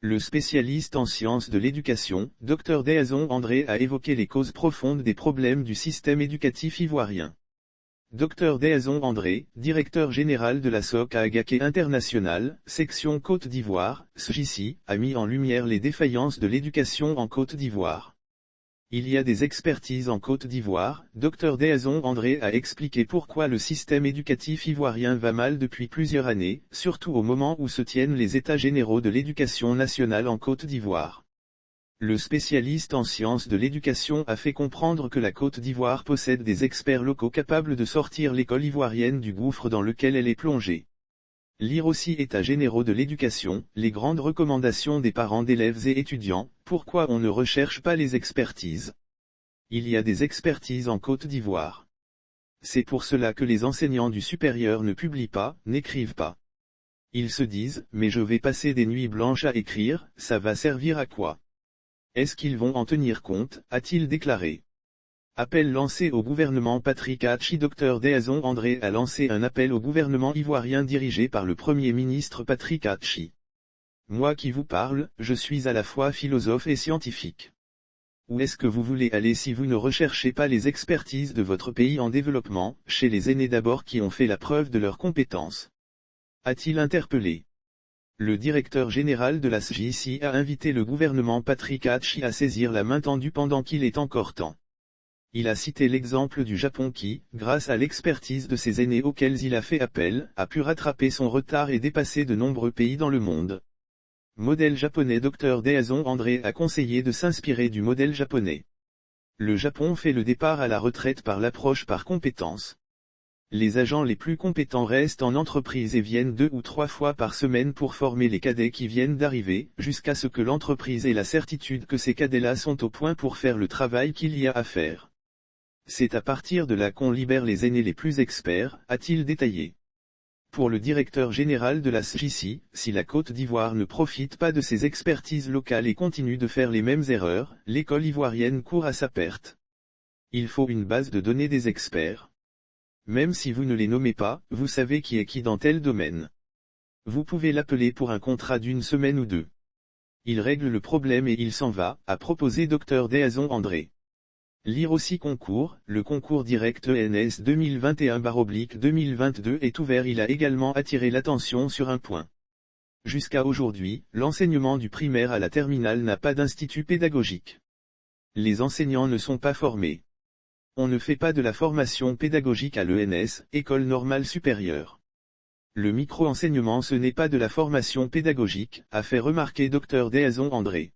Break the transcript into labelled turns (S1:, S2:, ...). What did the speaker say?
S1: Le spécialiste en sciences de l'éducation, Dr Déazon André a évoqué les causes profondes des problèmes du système éducatif ivoirien. Dr Déazon André, directeur général de la SOC à Agaké International, section Côte d'Ivoire, SJC, a mis en lumière les défaillances de l'éducation en Côte d'Ivoire. Il y a des expertises en Côte d'Ivoire, Dr Déazon André a expliqué pourquoi le système éducatif ivoirien va mal depuis plusieurs années, surtout au moment où se tiennent les États généraux de l'éducation nationale en Côte d'Ivoire. Le spécialiste en sciences de l'éducation a fait comprendre que la Côte d'Ivoire possède des experts locaux capables de sortir l'école ivoirienne du gouffre dans lequel elle est plongée. Lire aussi États généraux de l'éducation, les grandes recommandations des parents d'élèves et étudiants, pourquoi on ne recherche pas les expertises. Il y a des expertises en Côte d'Ivoire. C'est pour cela que les enseignants du supérieur ne publient pas, n'écrivent pas. Ils se disent, mais je vais passer des nuits blanches à écrire, ça va servir à quoi? Est-ce qu'ils vont en tenir compte, a-t-il déclaré. Appel lancé au gouvernement Patrick Hachi. Dr Déazon André a lancé un appel au gouvernement ivoirien dirigé par le Premier ministre Patrick Hachi. Moi qui vous parle, je suis à la fois philosophe et scientifique. Où est-ce que vous voulez aller si vous ne recherchez pas les expertises de votre pays en développement, chez les aînés d'abord qui ont fait la preuve de leurs compétences? A-t-il interpellé. Le directeur général de la SJC a invité le gouvernement Patrick Hachi à saisir la main tendue pendant qu'il est encore temps. Il a cité l'exemple du Japon qui, grâce à l'expertise de ses aînés auxquels il a fait appel, a pu rattraper son retard et dépasser de nombreux pays dans le monde. Modèle japonais. Dr Déazon André a conseillé de s'inspirer du modèle japonais. Le Japon fait le départ à la retraite par l'approche par compétences. Les agents les plus compétents restent en entreprise et viennent 2 ou 3 fois par semaine pour former les cadets qui viennent d'arriver, jusqu'à ce que l'entreprise ait la certitude que ces cadets-là sont au point pour faire le travail qu'il y a à faire. C'est à partir de là qu'on libère les aînés les plus experts, a-t-il détaillé. Pour le directeur général de la SJC, si la Côte d'Ivoire ne profite pas de ses expertises locales et continue de faire les mêmes erreurs, l'école ivoirienne court à sa perte. Il faut une base de données des experts. Même si vous ne les nommez pas, vous savez qui est qui dans tel domaine. Vous pouvez l'appeler pour un contrat d'1 semaine ou 2. Il règle le problème et il s'en va, a proposé Dr Déazon André. Lire aussi concours, le concours direct ENS 2021/2022 est ouvert. Il a également attiré l'attention sur un point. Jusqu'à aujourd'hui, l'enseignement du primaire à la terminale n'a pas d'institut pédagogique. Les enseignants ne sont pas formés. On ne fait pas de la formation pédagogique à l'ENS, École normale supérieure. Le micro-enseignement ce n'est pas de la formation pédagogique, a fait remarquer Dr Déazon André.